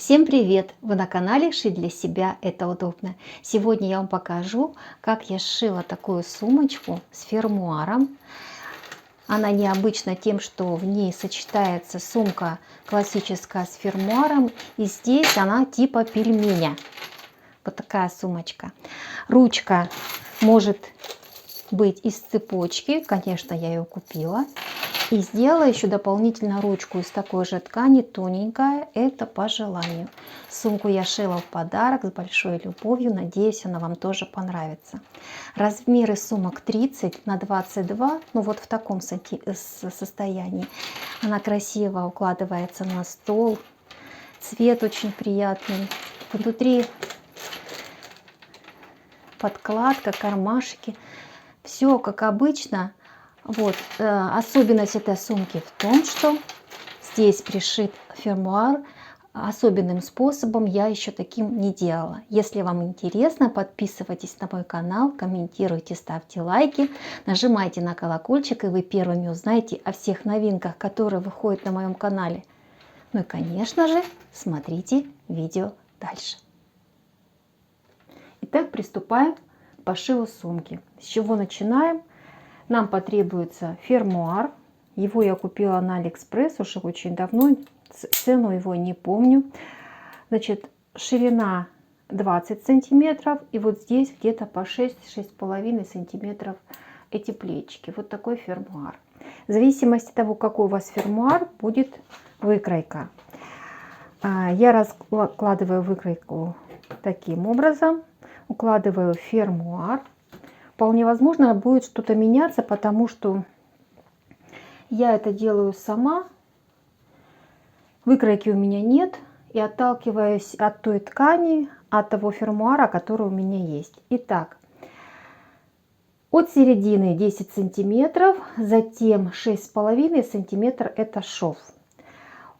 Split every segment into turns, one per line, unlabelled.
Всем привет! Вы на канале «Шить для себя это удобно». Сегодня я вам покажу, как я сшила такую сумочку с фермуаром. Она необычна тем, что в ней сочетается сумка классическая с фермуаром. И здесь она типа пельменя. Вот такая сумочка. Ручка может быть из цепочки. Конечно, я ее купила. И сделала еще дополнительно ручку из такой же ткани, тоненькая, это по желанию. Сумку я шила в подарок с большой любовью, надеюсь, она вам тоже понравится. Размеры сумок 30 на 22, ну вот в таком состоянии. Она красиво укладывается на стол, цвет очень приятный. Внутри подкладка, кармашки, все как обычно. Вот, особенность этой сумки в том, что здесь пришит фермуар особенным способом, я еще таким не делала. Если вам интересно, подписывайтесь на мой канал, комментируйте, ставьте лайки, нажимайте на колокольчик, и вы первыми узнаете о всех новинках, которые выходят на моем канале. Ну и, конечно же, смотрите видео дальше. Итак, приступаем к пошиву сумки. С чего начинаем? Нам потребуется фермуар. Его я купила на Алиэкспресс уже очень давно. Цену его не помню. Значит, ширина 20 сантиметров. И вот здесь где-то по 6-6,5 сантиметров эти плечики. Вот такой фермуар. В зависимости от того, какой у вас фермуар, будет выкройка. Я раскладываю выкройку таким образом. Укладываю фермуар. Вполне возможно, будет что-то меняться, потому что я это делаю сама. Выкройки у меня нет. И отталкиваясь от той ткани, от того фермуара, который у меня есть. Итак, от середины 10 сантиметров, затем 6,5 сантиметра это шов.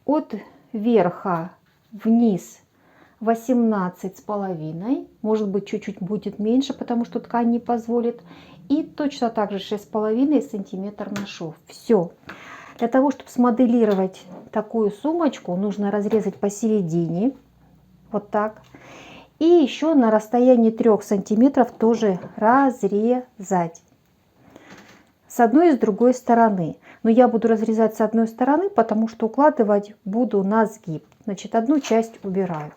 От верха вниз 18,5, может быть чуть-чуть будет меньше, потому что ткань не позволит. И точно так же 6,5 сантиметр на шов. Все. Для того, чтобы смоделировать такую сумочку, нужно разрезать посередине. Вот так. И еще на расстоянии 3 сантиметров тоже разрезать. С одной и с другой стороны. Но я буду разрезать с одной стороны, потому что укладывать буду на сгиб. Значит, одну часть убираю.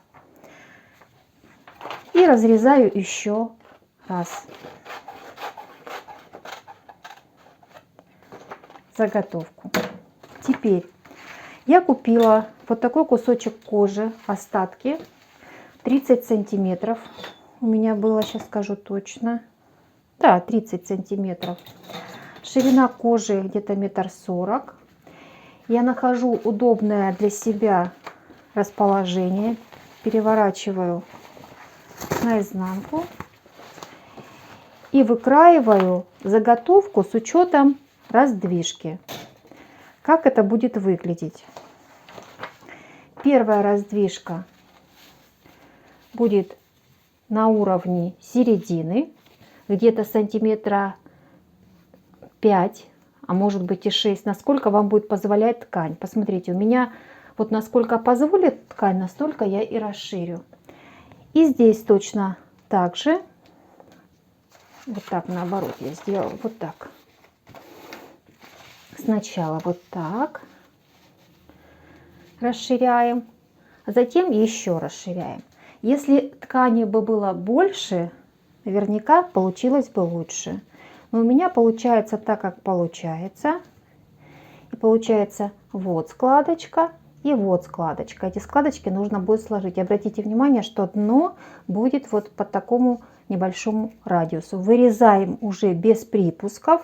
И разрезаю еще раз. Заготовку. Теперь я купила вот такой кусочек кожи, остатки, 30 сантиметров. У меня было, сейчас скажу точно. Да, 30 сантиметров. Ширина кожи где-то 1,40 м. Я нахожу удобное для себя расположение. Переворачиваю наизнанку и выкраиваю заготовку с учетом раздвижки. Как это будет выглядеть? Первая раздвижка будет на уровне середины, где-то сантиметра 5, а может быть и 6, насколько вам будет позволять ткань. Посмотрите, у меня вот насколько позволит ткань, настолько я и расширю. И здесь точно так же. Вот так наоборот я сделала. Вот так. Сначала вот так. Расширяем. А затем еще расширяем. Если ткани бы было больше, наверняка получилось бы лучше. Но у меня получается так, как получается. И получается вот складочка. И вот складочка. Эти складочки нужно будет сложить. Обратите внимание, что дно будет вот по такому небольшому радиусу. Вырезаем уже без припусков.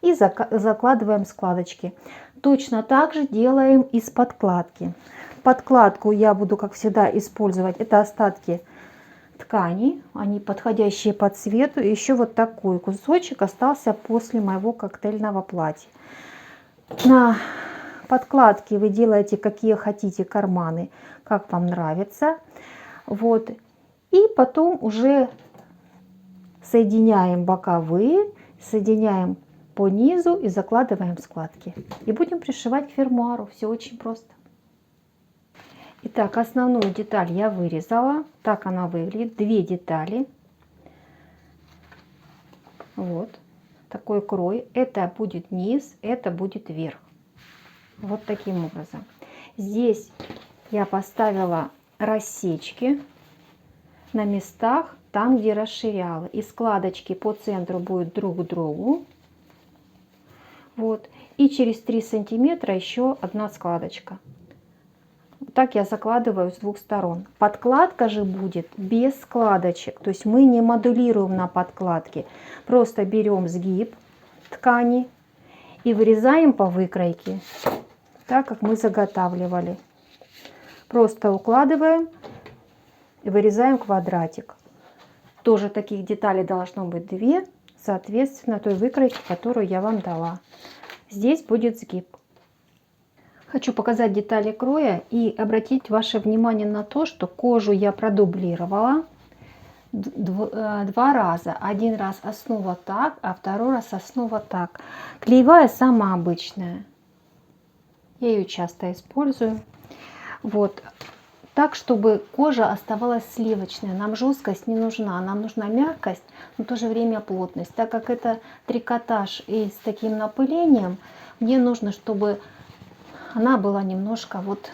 И закладываем складочки. Точно так же делаем и с подкладки. Подкладку я буду, как всегда, использовать. Это остатки ткани. Они подходящие по цвету. И еще вот такой кусочек остался после моего коктейльного платья. На подкладки вы делаете какие хотите карманы, как вам нравится. Вот. И потом уже соединяем боковые, соединяем по низу и закладываем складки. И будем пришивать к фермуару. Все очень просто. Итак, основную деталь я вырезала. Так она выглядит. Две детали. Вот. Такой крой. Это будет низ, это будет верх. Вот таким образом. Здесь я поставила рассечки на местах, там, где расширяла. И складочки по центру будут друг к другу. Вот. И через 3 сантиметра еще одна складочка. Так я закладываю с двух сторон. Подкладка же будет без складочек. То есть мы не модулируем на подкладке. Просто берем сгиб ткани и вырезаем по выкройке, так как мы заготавливали. Просто укладываем и вырезаем квадратик. Тоже таких деталей должно быть 2, соответственно той выкройке, которую я вам дала. Здесь будет сгиб. Хочу показать детали кроя и обратить ваше внимание на то, что кожу я продублировала 2 раза. Один раз основа так, а второй раз основа так. Клеевая самая обычная. Я ее часто использую. Вот. Так, чтобы кожа оставалась сливочной. Нам жесткость не нужна. Нам нужна мягкость, но в то же время плотность. Так как это трикотаж и с таким напылением, мне нужно, чтобы она была немножко вот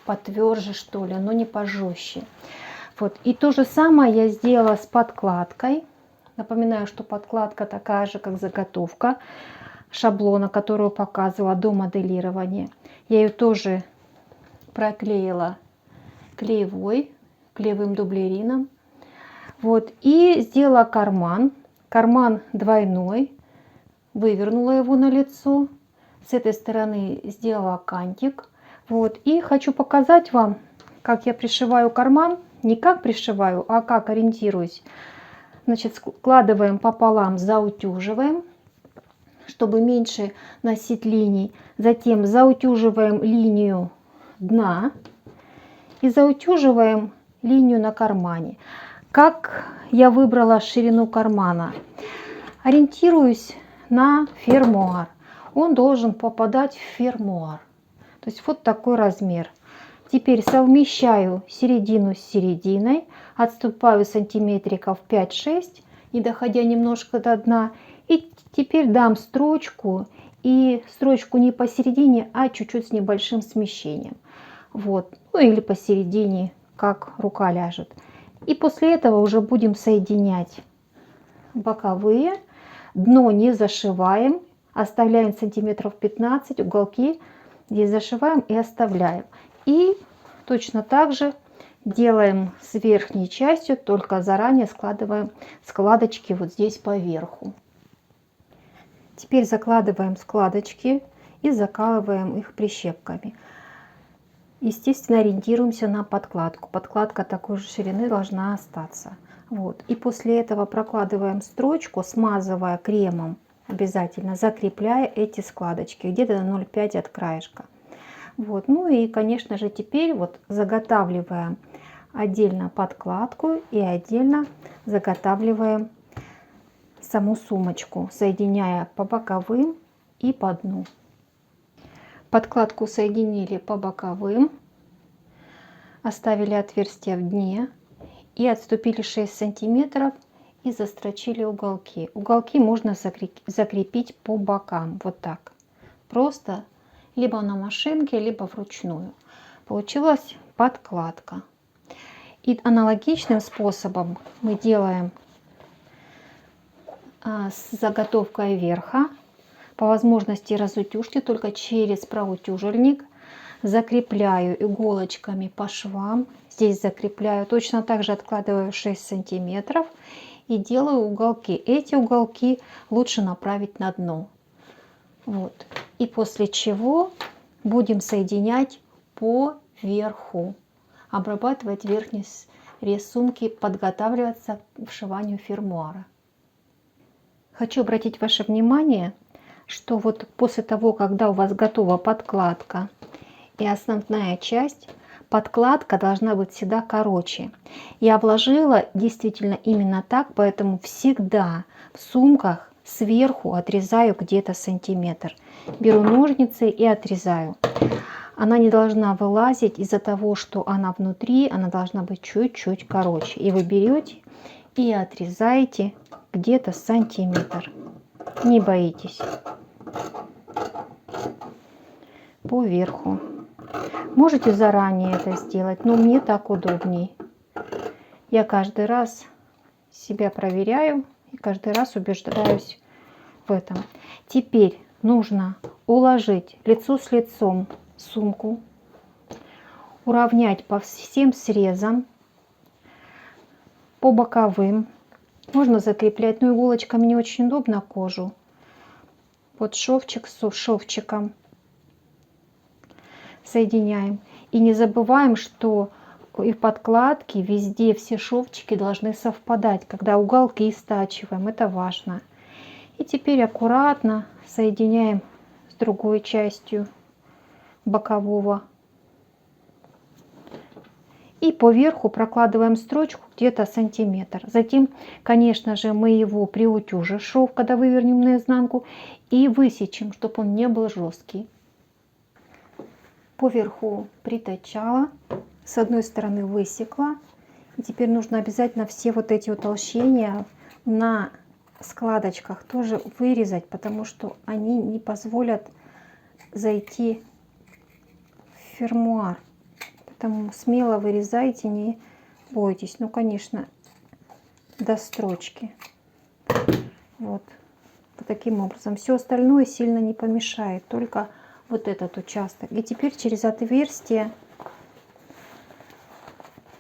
потверже, что ли, но не пожестче. Вот. И то же самое я сделала с подкладкой. Напоминаю, что подкладка такая же, как заготовка шаблона, которую показывала до моделирования. Я ее тоже проклеила клеевым дублерином. Вот. И сделала карман. Карман двойной. Вывернула его на лицо. С этой стороны сделала кантик. Вот. И хочу показать вам, как я пришиваю карман. Не как пришиваю, а как ориентируюсь. Значит, складываем пополам, заутюживаем, чтобы меньше носить линий. Затем заутюживаем линию дна и заутюживаем линию на кармане. Как я выбрала ширину кармана? Ориентируюсь на фермуар. Он должен попадать в фермуар. То есть вот такой размер. Теперь совмещаю середину с серединой, отступаю сантиметриков 5-6, не доходя немножко до дна. И теперь дам строчку, и строчку не посередине, а чуть-чуть с небольшим смещением. Вот. Ну или посередине, как рука ляжет. И после этого уже будем соединять боковые. Дно не зашиваем, оставляем сантиметров 15, уголки здесь зашиваем и оставляем. И точно так же делаем с верхней частью, только заранее складываем складочки вот здесь по верху. Теперь закладываем складочки и закалываем их прищепками. Естественно, ориентируемся на подкладку. Подкладка такой же ширины должна остаться. Вот. И после этого прокладываем строчку, смазывая кремом, обязательно закрепляя эти складочки где-то на 0,5 от краешка. Вот. Ну и, конечно же, теперь вот заготавливаем отдельно подкладку и отдельно заготавливаем саму сумочку, соединяя по боковым и по дну. Подкладку соединили по боковым, оставили отверстие в дне и отступили 6 сантиметров и застрочили уголки. Уголки можно закрепить по бокам, вот так. Просто либо на машинке, либо вручную. Получилась подкладка. И аналогичным способом мы делаем с заготовкой верха. По возможности разутюжьте только через проутюжильник. Закрепляю иголочками по швам. Здесь закрепляю. Точно так же откладываю 6 сантиметров и делаю уголки. Эти уголки лучше направить на дно. Вот. И после чего будем соединять по верху. Обрабатывать верхний срез сумки, подготавливаться к вшиванию фермуара. Хочу обратить ваше внимание, что вот после того, когда у вас готова подкладка и основная часть, подкладка должна быть всегда короче. Я вложила действительно именно так, поэтому всегда в сумках сверху отрезаю где-то сантиметр. Беру ножницы и отрезаю. Она не должна вылазить из-за того, что она внутри, она должна быть чуть-чуть короче. И вы берете и отрезаете где-то сантиметр. Не боитесь. По верху. Можете заранее это сделать, но мне так удобней. Я каждый раз себя проверяю и каждый раз убеждаюсь в этом. Теперь нужно уложить лицо с лицом сумку, уравнять по всем срезам, по боковым. Можно закреплять, но иголочками не очень удобно кожу. Вот шовчик с шовчиком соединяем. И не забываем, что и в подкладке везде все шовчики должны совпадать, когда уголки стачиваем. Это важно. И теперь аккуратно соединяем с другой частью бокового. И по верху прокладываем строчку где-то сантиметр. Затем, конечно же, мы его приутюжим шов, когда вывернем наизнанку, и высечем, чтобы он не был жесткий. По верху притачала, с одной стороны высекла. И теперь нужно обязательно все вот эти утолщения на складочках тоже вырезать, потому что они не позволят зайти в фермуар. Поэтому смело вырезайте, не бойтесь. Ну, конечно, до строчки. Вот таким образом. Все остальное сильно не помешает, только вот этот участок. И теперь через отверстие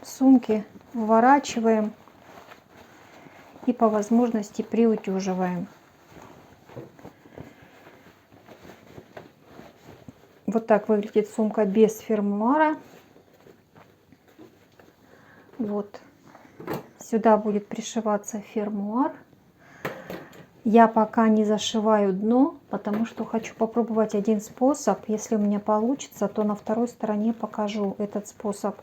сумки выворачиваем и по возможности приутюживаем. Вот так выглядит сумка без фермуара. Вот сюда будет пришиваться фермуар. Я пока не зашиваю дно, потому что хочу попробовать один способ. Если у меня получится, то на второй стороне покажу этот способ.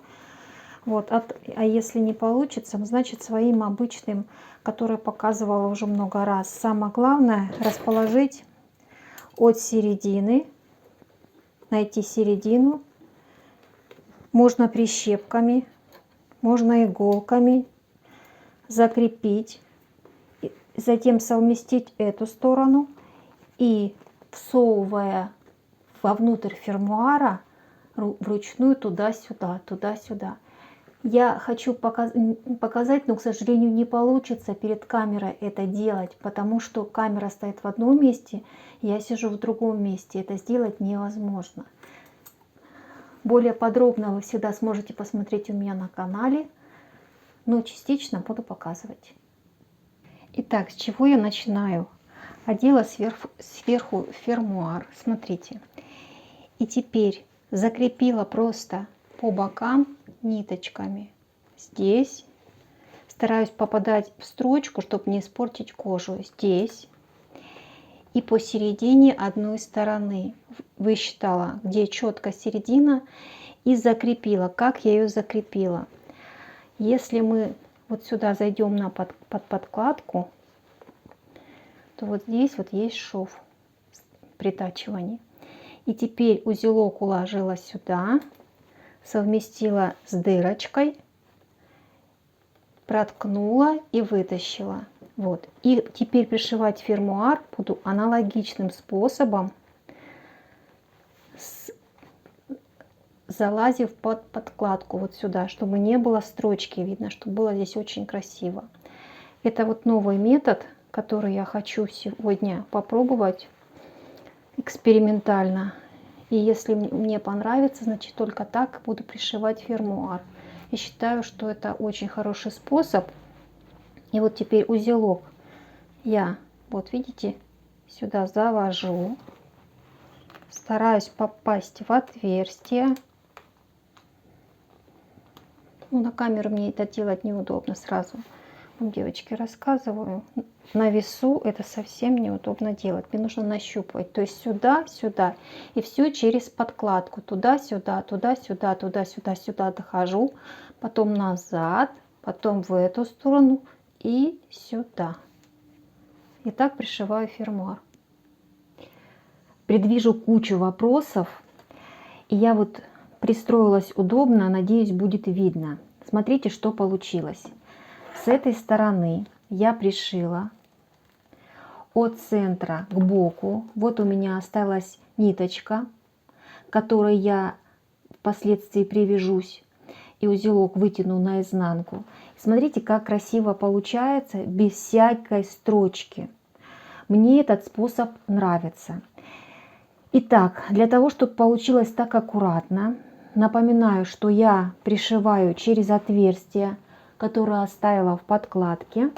Вот. А если не получится, значит своим обычным, который показывала уже много раз. Самое главное расположить от середины, найти середину. Можно прищепками, можно иголками закрепить. Затем совместить эту сторону и, всовывая вовнутрь фермуара, вручную туда-сюда, туда-сюда. Я хочу показать, но, к сожалению, не получится перед камерой это делать, потому что камера стоит в одном месте, я сижу в другом месте. Это сделать невозможно. Более подробно вы всегда сможете посмотреть у меня на канале, но частично буду показывать. Итак, с чего я начинаю? Одела сверху фермуар, смотрите. И теперь закрепила просто по бокам ниточками. Здесь стараюсь попадать в строчку, чтобы не испортить кожу. Здесь и посередине одной стороны высчитала, где четко середина, и закрепила. Как я ее закрепила? Если мы вот сюда зайдем на под подкладку, то вот здесь вот есть шов притачивания. И теперь узелок уложила сюда, совместила с дырочкой, проткнула и вытащила. Вот. И теперь пришивать фермуар буду аналогичным способом, залазив под подкладку вот сюда, чтобы не было строчки видно, чтобы было здесь очень красиво. Это вот новый метод, который я хочу сегодня попробовать экспериментально. И если мне понравится, значит только так буду пришивать фермуар. И считаю, что это очень хороший способ. И вот теперь узелок я, вот видите, сюда завожу. Стараюсь попасть в отверстие. Ну, на камеру мне это делать неудобно сразу. Девочки, рассказываю. На весу это совсем неудобно делать. Мне нужно нащупывать. То есть сюда, сюда. И все через подкладку. Туда-сюда, туда-сюда, туда-сюда, сюда дохожу. Потом назад, потом в эту сторону и сюда. И так пришиваю фермуар. Предвижу кучу вопросов. И я вот пристроилась удобно, надеюсь, будет видно. Смотрите, что получилось. С этой стороны я пришила от центра к боку. Вот у меня осталась ниточка, которой я впоследствии привяжусь, и узелок вытяну наизнанку. Смотрите, как красиво получается без всякой строчки. Мне этот способ нравится. Итак, для того, чтобы получилось так аккуратно, напоминаю, что я пришиваю через отверстие, которое оставила в подкладке.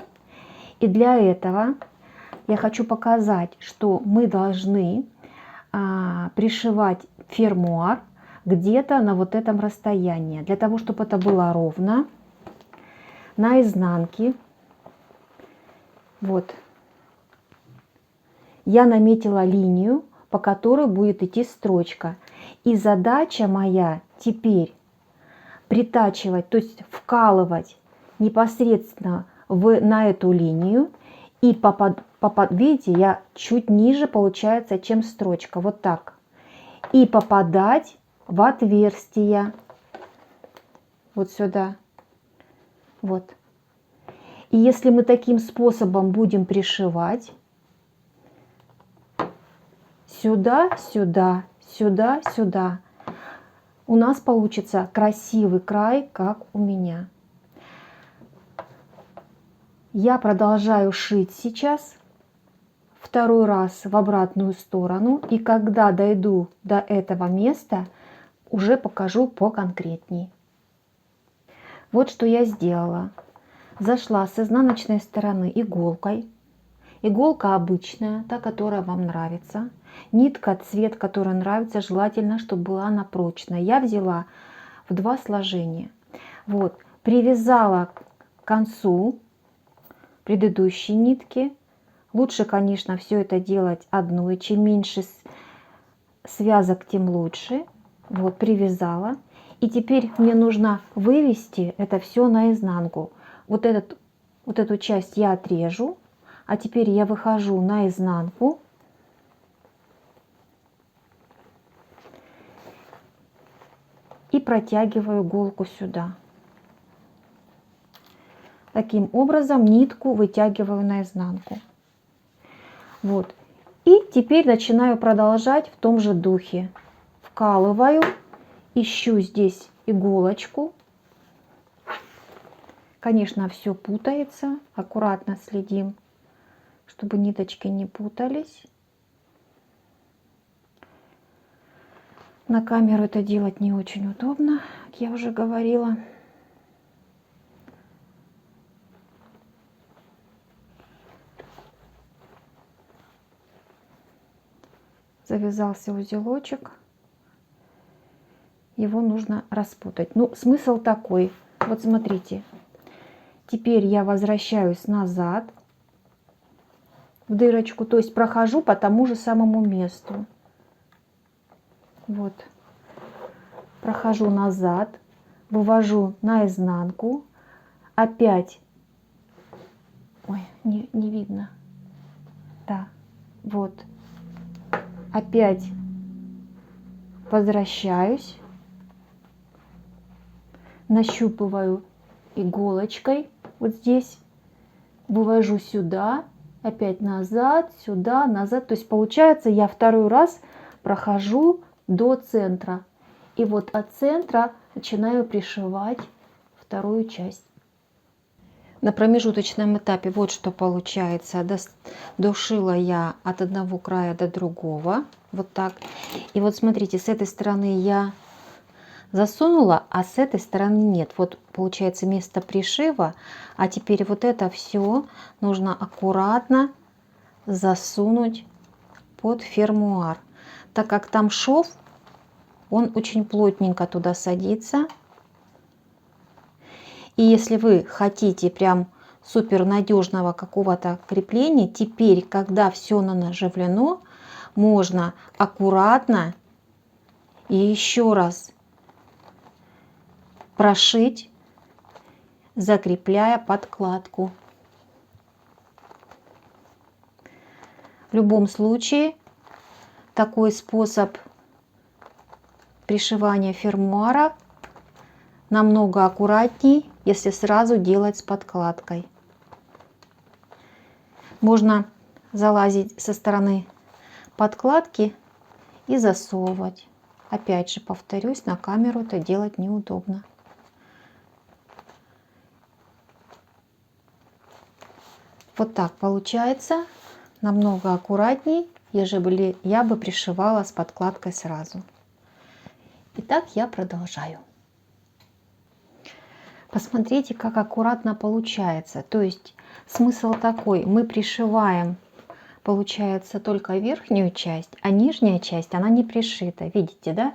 И для этого я хочу показать, что мы должны пришивать фермуар где-то на вот этом расстоянии. Для того, чтобы это было ровно, на изнанке, вот, я наметила линию, по которой будет идти строчка. И задача моя теперь притачивать, то есть вкалывать непосредственно на эту линию. И видите, я чуть ниже получается, чем строчка. Вот так. И попадать в отверстие. Вот сюда. Вот. И если мы таким способом будем пришивать, сюда, сюда, сюда, сюда, у нас получится красивый край, как у меня. Я продолжаю шить сейчас второй раз в обратную сторону. И когда дойду до этого места, уже покажу поконкретней. Вот что я сделала. Зашла с изнаночной стороны иголкой. Иголка обычная, та, которая вам нравится. Нитка, цвет, который нравится, желательно, чтобы была она прочная. Я взяла в 2 сложения. Вот, привязала к концу предыдущей нитки. Лучше, конечно, все это делать одной. Чем меньше связок, тем лучше. Вот, привязала. И теперь мне нужно вывести это все наизнанку. Вот эту часть я отрежу. А теперь я выхожу наизнанку. И протягиваю иголку сюда. Таким образом нитку вытягиваю наизнанку. Вот. И теперь начинаю продолжать в том же духе. Вкалываю, ищу здесь иголочку. Конечно, все путается. Аккуратно следим, чтобы ниточки не путались. На камеру это делать не очень удобно, как я уже говорила. Завязался узелочек. Его нужно распутать. Ну, смысл такой. Вот смотрите. Теперь я возвращаюсь назад в дырочку. То есть прохожу по тому же самому месту. Вот. Прохожу назад. Вывожу наизнанку. Опять. Ой, не видно. Да. Вот. Опять возвращаюсь. Нащупываю иголочкой вот здесь, вывожу сюда, опять назад, сюда, назад. То есть получается, я второй раз прохожу до центра. И вот от центра начинаю пришивать вторую часть. На промежуточном этапе вот что получается. Дошила я от одного края до другого. Вот так. И вот смотрите, с этой стороны я засунула, а с этой стороны нет. Вот получается место пришива. А теперь вот это все нужно аккуратно засунуть под фермуар. Так как там шов, он очень плотненько туда садится. И если вы хотите прям супер надежного какого-то крепления, теперь, когда все наживлено, можно аккуратно и еще раз прошить, закрепляя подкладку. В любом случае такой способ пришивание фермуара намного аккуратней, если сразу делать с подкладкой. Можно залазить со стороны подкладки и засовывать. Опять же, повторюсь, на камеру это делать неудобно. Вот так получается намного аккуратней, ежели я бы пришивала с подкладкой сразу. Итак, я продолжаю. Посмотрите, как аккуратно получается. То есть смысл такой: мы пришиваем, получается, только верхнюю часть, а нижняя часть, она не пришита. Видите, да?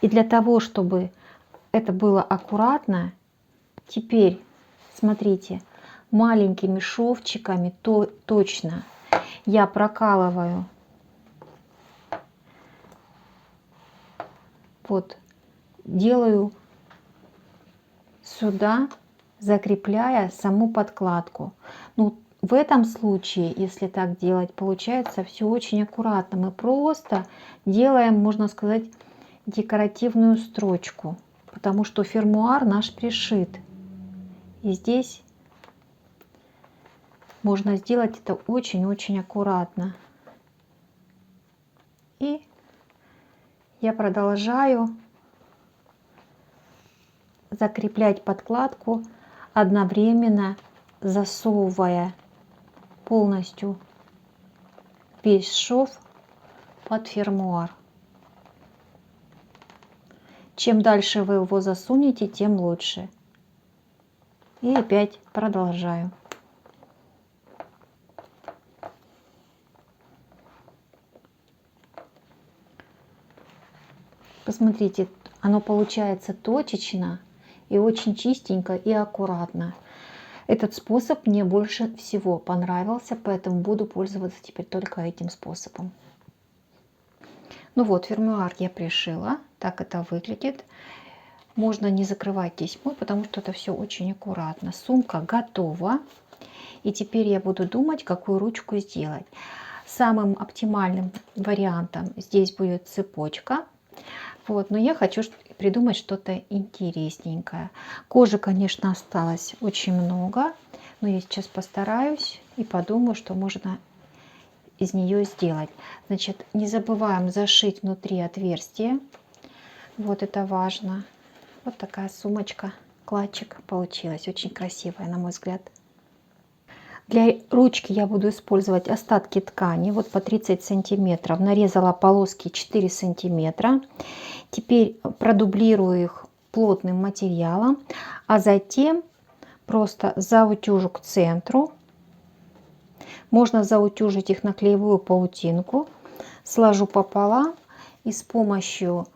И для того, чтобы это было аккуратно, теперь, смотрите, маленькими шовчиками точно я прокалываю вот, делаю сюда, закрепляя саму подкладку. Ну, в этом случае, если так делать, получается все очень аккуратно. Мы просто делаем, можно сказать, декоративную строчку, потому что фермуар наш пришит. И здесь можно сделать это очень-очень аккуратно. И я продолжаю закреплять подкладку, одновременно засовывая полностью весь шов под фермуар. Чем дальше вы его засунете, тем лучше. И опять продолжаю. Посмотрите, оно получается точечно и очень чистенько и аккуратно. Этот способ мне больше всего понравился, поэтому буду пользоваться теперь только этим способом. Ну вот, фермуар я пришила. Так это выглядит. Можно не закрывать тесьмой, потому что это все очень аккуратно. Сумка готова. И теперь я буду думать, какую ручку сделать. Самым оптимальным вариантом здесь будет цепочка. Вот, но я хочу придумать что-то интересненькое. Кожи, конечно, осталось очень много, но я сейчас постараюсь и подумаю, что можно из нее сделать. Значит, не забываем зашить внутри отверстие. Вот это важно. Вот такая сумочка, кладчик получилась. Очень красивая, на мой взгляд. Для ручки я буду использовать остатки ткани, вот по 30 сантиметров. Нарезала полоски 4 сантиметра. Теперь продублирую их плотным материалом, а затем просто заутюжу к центру. Можно заутюжить их на клеевую паутинку, сложу пополам и с помощью,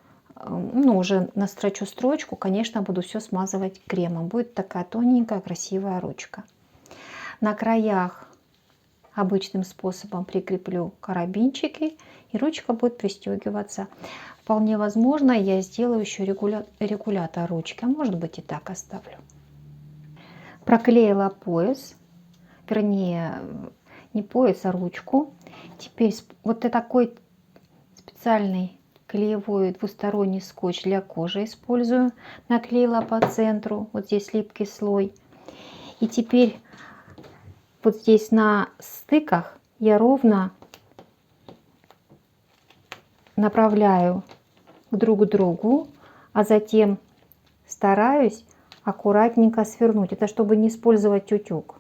ну, уже настрочу строчку, конечно, буду все смазывать кремом. Будет такая тоненькая красивая ручка. На краях обычным способом прикреплю карабинчики, и ручка будет пристегиваться. Вполне возможно, я сделаю еще регулятор ручки, а может быть и так оставлю. Проклеила пояс, вернее, не пояс, а ручку. Теперь вот такой специальный клеевой двусторонний скотч для кожи использую. Наклеила по центру, вот здесь липкий слой. И теперь вот здесь на стыках я ровно направляю друг к другу, а затем стараюсь аккуратненько свернуть. Это чтобы не использовать утюг.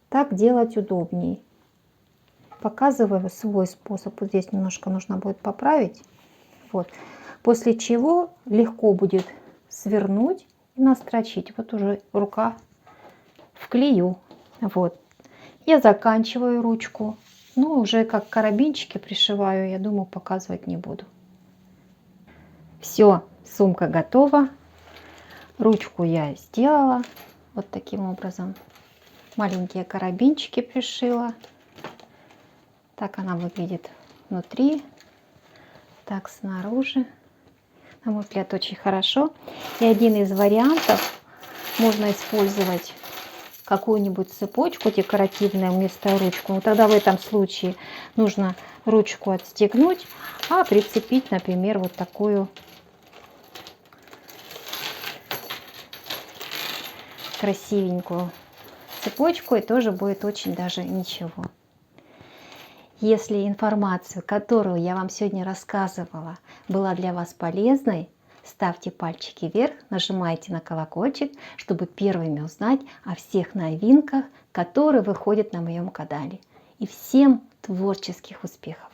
Так делать удобней. Показываю свой способ. Вот здесь немножко нужно будет поправить. Вот. После чего легко будет свернуть и настрочить. Вот уже рука в клею. Вот. Я заканчиваю ручку. Ну, уже как карабинчики пришиваю, я думаю, показывать не буду. Все, сумка готова. Ручку я сделала вот таким образом. Маленькие карабинчики пришила. Так она выглядит внутри. Так снаружи. На мой взгляд, очень хорошо. И один из вариантов можно использовать какую-нибудь цепочку декоративную вместо ручку, ну, тогда в этом случае нужно ручку отстегнуть, а прицепить, например, вот такую красивенькую цепочку, и тоже будет очень даже ничего. Если информацию, которую я вам сегодня рассказывала, была для вас полезной, ставьте пальчики вверх, нажимайте на колокольчик, чтобы первыми узнать о всех новинках, которые выходят на моем канале. И всем творческих успехов!